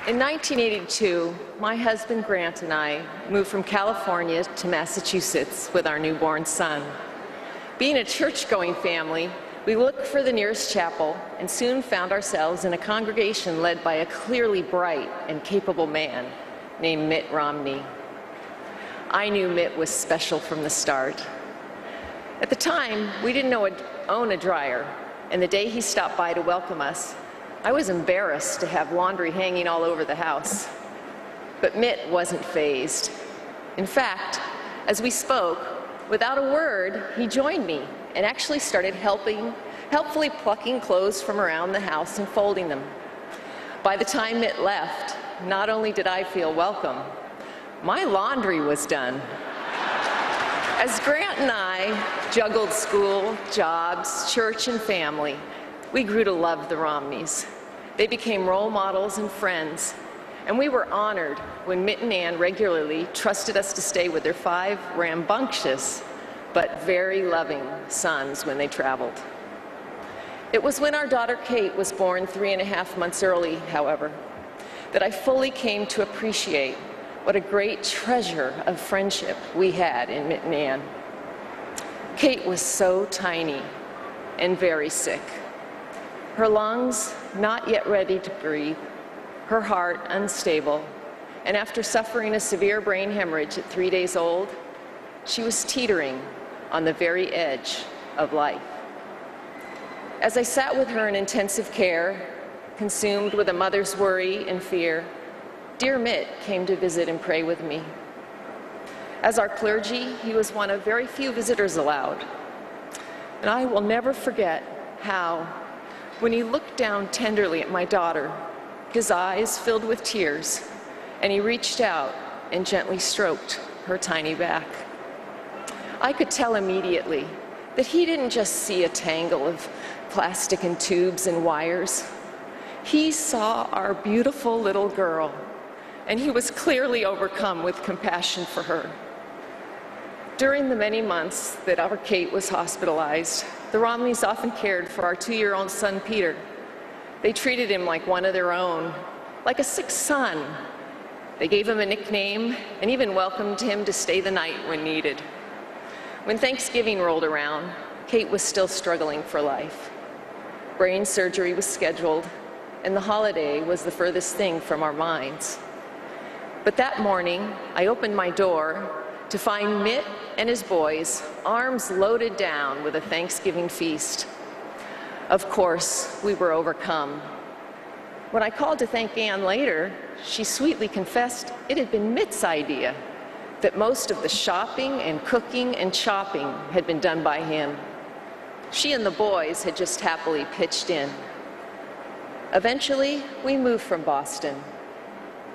In 1982, my husband Grant and I moved from California to Massachusetts with our newborn son. Being a church-going family, we looked for the nearest chapel and soon found ourselves in a congregation led by a clearly bright and capable man named Mitt Romney. I knew Mitt was special from the start. At the time, we didn't own a dryer, and the day he stopped by to welcome us, I was embarrassed to have laundry hanging all over the house. But Mitt wasn't fazed. In fact, as we spoke, without a word, he joined me and actually started helpfully plucking clothes from around the house and folding them. By the time Mitt left, not only did I feel welcome, my laundry was done. As Grant and I juggled school, jobs, church, and family, we grew to love the Romneys. They became role models and friends, and we were honored when Mitt and Ann regularly trusted us to stay with their 5 rambunctious but very loving sons when they traveled. It was when our daughter Kate was born 3.5 months early, however, that I fully came to appreciate what a great treasure of friendship we had in Mitt and Ann. Kate was so tiny and very sick. Her lungs not yet ready to breathe, her heart unstable, and after suffering a severe brain hemorrhage at 3 days old, she was teetering on the very edge of life. As I sat with her in intensive care, consumed with a mother's worry and fear, dear Mitt came to visit and pray with me. As our clergy, he was one of very few visitors allowed. And I will never forget how, when he looked down tenderly at my daughter, his eyes filled with tears, and he reached out and gently stroked her tiny back. I could tell immediately that he didn't just see a tangle of plastic and tubes and wires. He saw our beautiful little girl, and he was clearly overcome with compassion for her. During the many months that our Kate was hospitalized, the Romneys often cared for our 2-year-old son, Peter. They treated him like one of their own, like a sick son. They gave him a nickname and even welcomed him to stay the night when needed. When Thanksgiving rolled around, Kate was still struggling for life. Brain surgery was scheduled, and the holiday was the furthest thing from our minds. But that morning, I opened my door to find Mitt and his boys, arms loaded down with a Thanksgiving feast. Of course, we were overcome. When I called to thank Ann later, she sweetly confessed it had been Mitt's idea, that most of the shopping and cooking and chopping had been done by him. She and the boys had just happily pitched in. Eventually, we moved from Boston.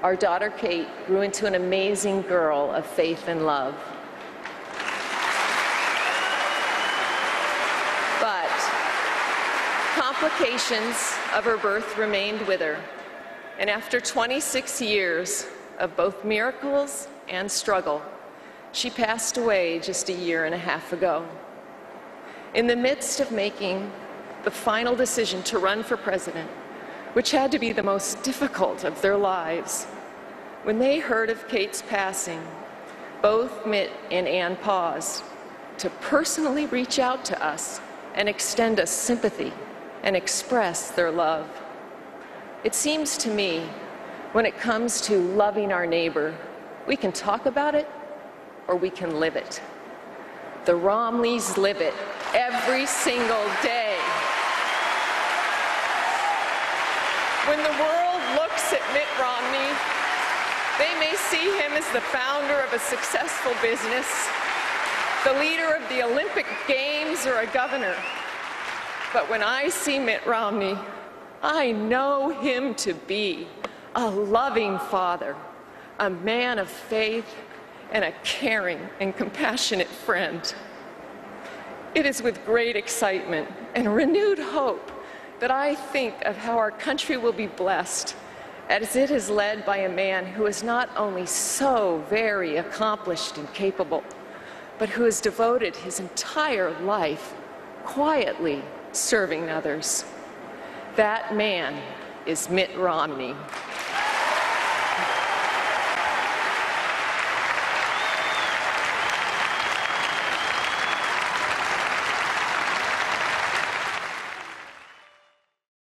Our daughter Kate grew into an amazing girl of faith and love. But complications of her birth remained with her, and after 26 years of both miracles and struggle, she passed away just 1.5 years ago. In the midst of making the final decision to run for president, which had to be the most difficult of their lives, when they heard of Kate's passing, both Mitt and Ann paused to personally reach out to us and extend us sympathy and express their love. It seems to me, when it comes to loving our neighbor, we can talk about it or we can live it. The Romneys live it every single day. When the world looks at Mitt Romney, they may see him as the founder of a successful business, the leader of the Olympic Games, or a governor. But when I see Mitt Romney, I know him to be a loving father, a man of faith, and a caring and compassionate friend. It is with great excitement and renewed hope that I think of how our country will be blessed as it is led by a man who is not only so very accomplished and capable, but who has devoted his entire life quietly serving others. That man is Mitt Romney.